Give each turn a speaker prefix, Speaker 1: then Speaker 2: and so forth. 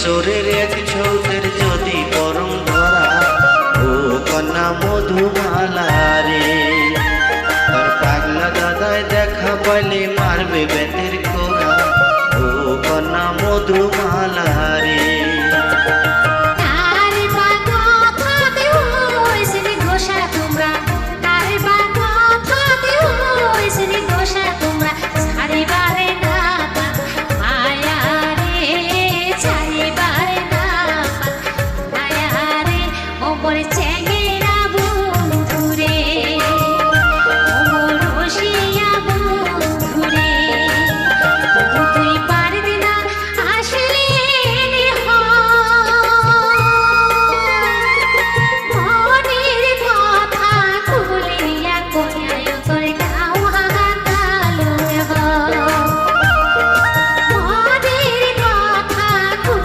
Speaker 1: চোরের এক ছৌতের যদি পরম ধরা, ও কন্যা মধুমালা রে। তার পাগলা দাদায় দেখা পাইলে মারবে বেতের কোরা, ও কন্যা মধুমালা রে।